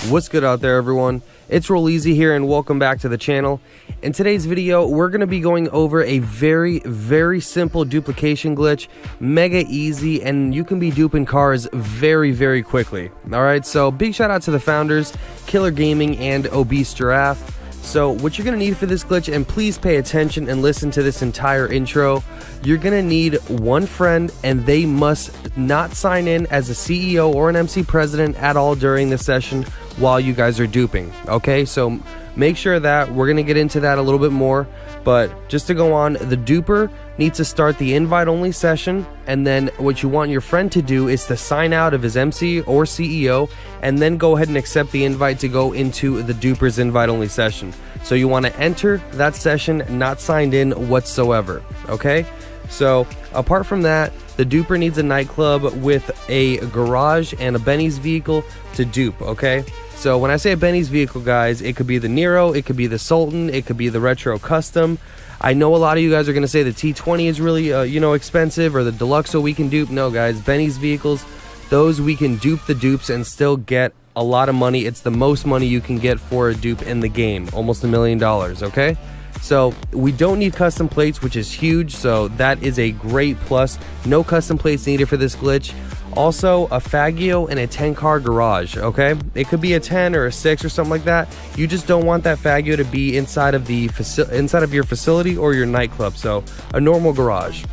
What's good out there, everyone? It's Roll Easy here, and welcome back to the channel. In today's video, we're going to be going over a very simple duplication glitch, mega easy, and you can be duping cars very quickly. Alright, so big shout out to the founders, Killer Gaming and Obese Giraffe. So what you're going to need for this glitch, and please pay attention and listen to this entire intro, you're going to need one friend, and they must not sign in as a CEO or an MC president at all during the session while you guys are duping. Okay, so make sure that we're going to get into that a little bit more, but just to go on, the duper needs to start the invite only session, and then what you want your friend to do is to sign out of his MC or CEO and then go ahead and accept the invite to go into the duper's invite only session. So you want to enter that session not signed in whatsoever. Okay, so apart from that, the duper needs a nightclub with a garage and a Benny's vehicle to dupe. Okay, so when I say a Benny's vehicle, guys, it could be the Nero, it could be the Sultan, it could be the Retro Custom. I know a lot of you guys are going to say the T20 is really, expensive, or the Deluxo we can dupe. No, guys, Benny's vehicles, those we can dupe the dupes and still get a lot of money. It's the most money you can get for a dupe in the game, almost $1 million, okay? So we don't need custom plates, which is huge, so that is a great plus. No custom plates needed for this glitch. Also, a Faggio and a 10-car garage, okay? It could be a 10 or a 6 or something like that. You just don't want that Faggio to be inside of your facility or your nightclub, so a normal garage.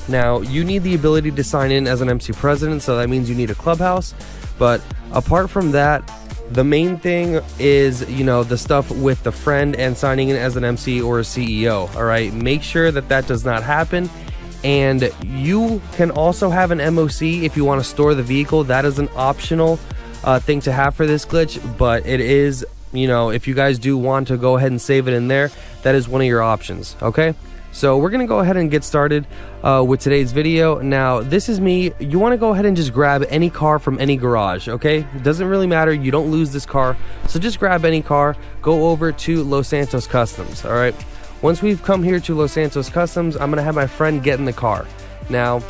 Now, you need the ability to sign in as an MC president, so that means you need a clubhouse. But apart from that, the main thing is, the stuff with the friend and signing in as an MC or a CEO, all right? Make sure that that does not happen. And you can also have an MOC if you want to store the vehicle. That is an optional thing to have for this glitch, but it is, if you guys do want to go ahead and save it in there, that is one of your options, okay? So we're going to go ahead and get started with today's video. Now, this is me. You want to go ahead and just grab any car from any garage, okay? It doesn't really matter. You don't lose this car. So just grab any car, go over to Los Santos Customs, all right? Once we've come here to Los Santos Customs, I'm going to have my friend get in the car. Now,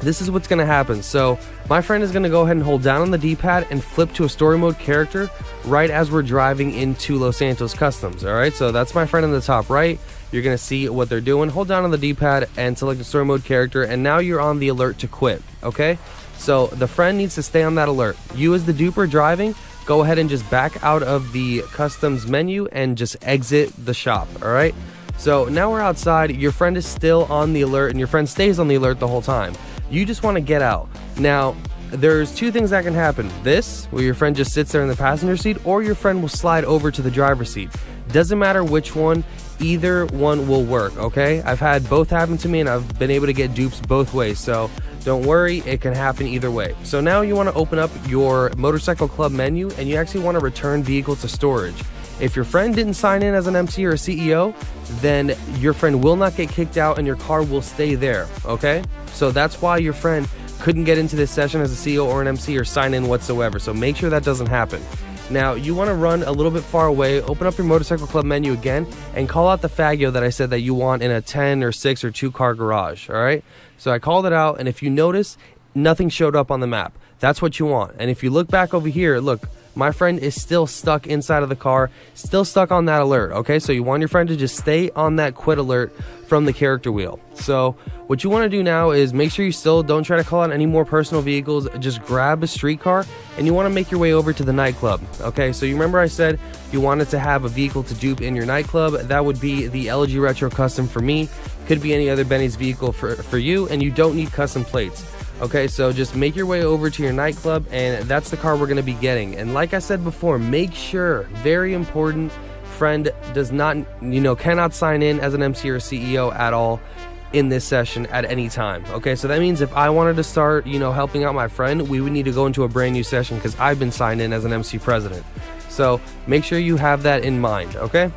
this is what's going to happen. So my friend is going to go ahead and hold down on the D-pad and flip to a story mode character right as we're driving into Los Santos Customs, all right? So that's my friend in the top right. You're going to see what they're doing. Hold down on the D-pad and select the story mode character, and now you're on the alert to quit, okay? So the friend needs to stay on that alert. You as the duper driving, go ahead and just back out of the customs menu and just exit the shop, all right? So now we're outside. Your friend is still on the alert, and your friend stays on the alert the whole time. You just want to get out. Now, there's two things that can happen. This, where your friend just sits there in the passenger seat, or your friend will slide over to the driver's seat. Doesn't matter which one, either one will work, okay? I've had both happen to me, and I've been able to get dupes both ways, so don't worry, it can happen either way. So now you want to open up your motorcycle club menu, and you actually want to return vehicle to storage. If your friend didn't sign in as an MC or a CEO, then your friend will not get kicked out and your car will stay there, okay? So that's why your friend couldn't get into this session as a CEO or an MC or sign in whatsoever. So make sure that doesn't happen. Now, you want to run a little bit far away, open up your motorcycle club menu again, and call out the Faggio that I said that you want in a 10 or 6 or 2-car garage, all right? So I called it out, and if you notice, nothing showed up on the map. That's what you want. And if you look back over here, look, my friend is still stuck inside of the car, still stuck on that alert, okay? So you want your friend to just stay on that quit alert from the character wheel. So what you want to do now is make sure you still don't try to call out any more personal vehicles. Just grab a streetcar, and you want to make your way over to the nightclub, okay? So you remember I said you wanted to have a vehicle to dupe in your nightclub. That would be the LG Retro Custom for me. Could be any other Benny's vehicle for you, and you don't need custom plates. Okay, so just make your way over to your nightclub, and that's the car we're going to be getting. And like I said before, make sure, very important, friend does not, cannot sign in as an MC or CEO at all in this session at any time. Okay, so that means if I wanted to start, helping out my friend, we would need to go into a brand new session because I've been signed in as an MC president. So make sure you have that in mind, okay?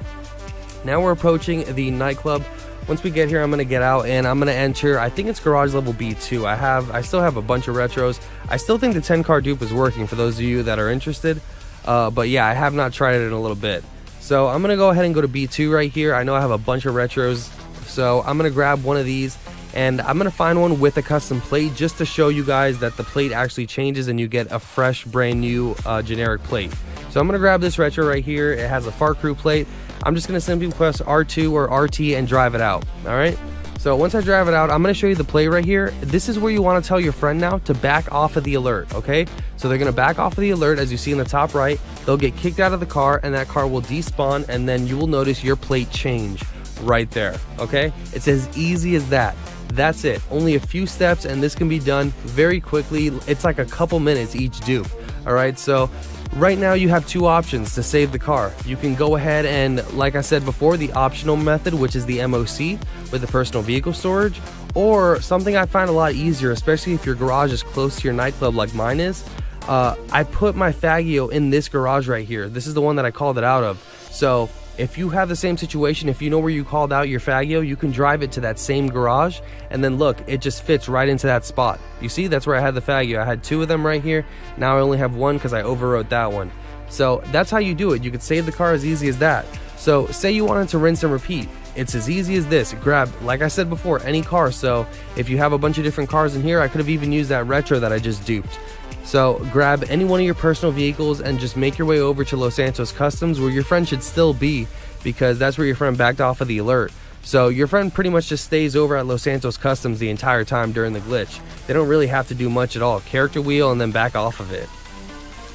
Now we're approaching the nightclub. Once we get here, I'm going to get out and I'm going to enter, I think it's garage level B2. I still have a bunch of retros. I still think the 10-car dupe is working for those of you that are interested. But yeah, I have not tried it in a little bit. So I'm going to go ahead and go to B2 right here. I know I have a bunch of retros. So I'm going to grab one of these and I'm going to find one with a custom plate just to show you guys that the plate actually changes and you get a fresh, brand new generic plate. So I'm gonna grab this retro right here. It has a Far Crew plate. I'm just gonna simply press R2 or RT and drive it out. All right. So once I drive it out, I'm gonna show you the plate right here. This is where you wanna tell your friend now to back off of the alert, okay? So they're gonna back off of the alert, as you see in the top right. They'll get kicked out of the car, and that car will despawn, and then you will notice your plate change right there, okay? It's as easy as that. That's it. Only a few steps, and this can be done very quickly. It's like a couple minutes each dupe. All right, so right now you have two options to save the car. You can go ahead and, like I said before, the optional method, which is the MOC with the personal vehicle storage, or something I find a lot easier, especially if your garage is close to your nightclub like mine is. I put my Faggio in this garage right here. This is the one that I called it out of. So if you have the same situation, if you know where you called out your Faggio, you can drive it to that same garage, and then look, it just fits right into that spot. You see, that's where I had the Faggio. I had two of them right here. Now I only have one because I overwrote that one. So that's how you do it. You could save the car as easy as that. So say you wanted to rinse and repeat. It's as easy as this. Grab, like I said before, any car. So if you have a bunch of different cars in here, I could have even used that retro that I just duped. So grab any one of your personal vehicles and just make your way over to Los Santos Customs, where your friend should still be, because that's where your friend backed off of the alert. So your friend pretty much just stays over at Los Santos Customs the entire time during the glitch. They don't really have to do much at all. Character wheel and then back off of it.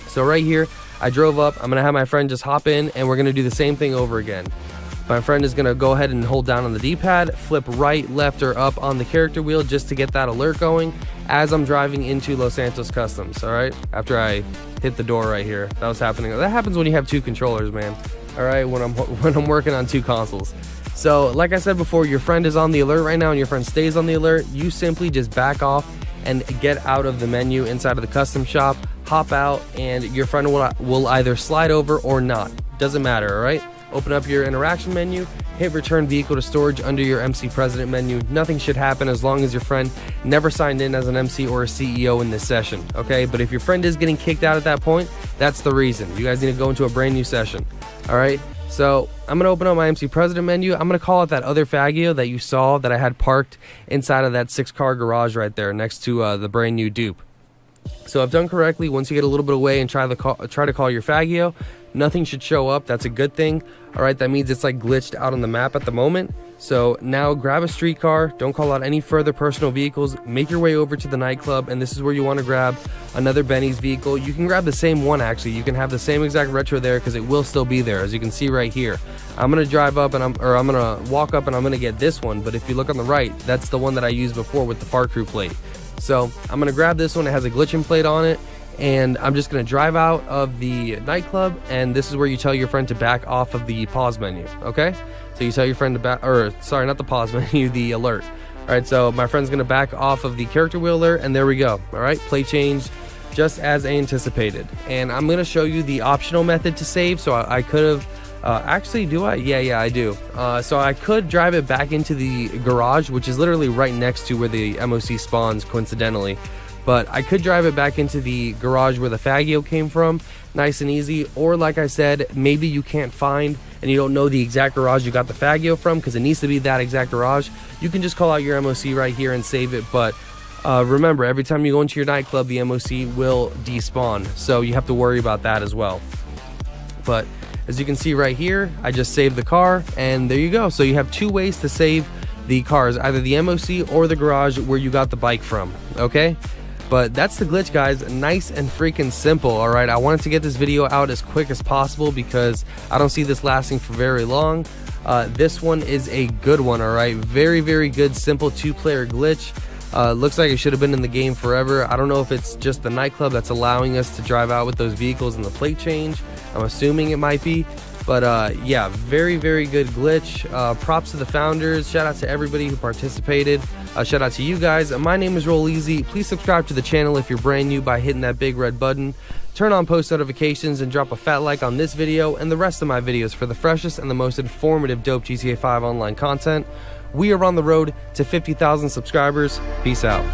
So right here, I drove up. I'm gonna have my friend just hop in, and we're gonna do the same thing over again. My friend is gonna go ahead and hold down on the D-pad, flip right, left, or up on the character wheel just to get that alert going as I'm driving into Los Santos Customs. All right, after I hit the door right here, that was happening. That happens when you have two controllers, man. All right, when I'm working on two consoles. So like I said before, your friend is on the alert right now, and your friend stays on the alert. You simply just back off and get out of the menu inside of the custom shop, hop out, and your friend will either slide over or not. Doesn't matter. All right. Open up your interaction menu, hit return vehicle to storage under your MC President menu. Nothing should happen as long as your friend never signed in as an MC or a CEO in this session, okay? But if your friend is getting kicked out at that point, that's the reason. You guys need to go into a brand new session, all right? So I'm gonna open up my MC President menu. I'm gonna call out that other Faggio that you saw that I had parked inside of that 6-car garage right there next to the brand new dupe. So if done correctly, once you get a little bit away and try to call your Faggio, nothing should show up. That's a good thing. All right, that means it's like glitched out on the map at the moment. So now grab a streetcar, don't call out any further personal vehicles, make your way over to the nightclub, and this is where you want to grab another Benny's vehicle. You can grab the same one, actually. You can have the same exact retro there because it will still be there, as you can see right here. I'm gonna drive up and I'm gonna walk up and I'm gonna get this one, but if you look on the right, that's the one that I used before with the Far Crew plate. So I'm gonna grab this one. It has a glitching plate on it, and I'm just gonna drive out of the nightclub, and this is where you tell your friend to back off of the pause menu, okay? So you tell your friend to back, or sorry, not the pause menu, the alert. All right, so my friend's gonna back off of the character wheel alert, and there we go. All right, play change just as anticipated. And I'm gonna show you the optional method to save. So I could have, actually, do I? Yeah, I do. So I could drive it back into the garage, which is literally right next to where the MOC spawns, coincidentally. But I could drive it back into the garage where the Faggio came from, nice and easy. Or like I said, maybe you can't find and you don't know the exact garage you got the Faggio from, because it needs to be that exact garage. You can just call out your MOC right here and save it. But remember, every time you go into your nightclub, the MOC will despawn. So you have to worry about that as well. But as you can see right here, I just saved the car, and there you go. So you have two ways to save the cars, either the MOC or the garage where you got the bike from, okay? But that's the glitch, guys. Nice and freaking simple. All right, I wanted to get this video out as quick as possible because I don't see this lasting for very long. This one is a good one. All right, very good, simple 2-player glitch. Looks like it should have been in the game forever. I don't know if it's just the nightclub that's allowing us to drive out with those vehicles in the plate change. I'm assuming it might be. But yeah, very good glitch. Props to the founders. Shout out to everybody who participated. Shout out to you guys. My name is Rolleezy. Please subscribe to the channel if you're brand new by hitting that big red button. Turn on post notifications and drop a fat like on this video and the rest of my videos for the freshest and the most informative dope GTA 5 online content. We are on the road to 50,000 subscribers. Peace out.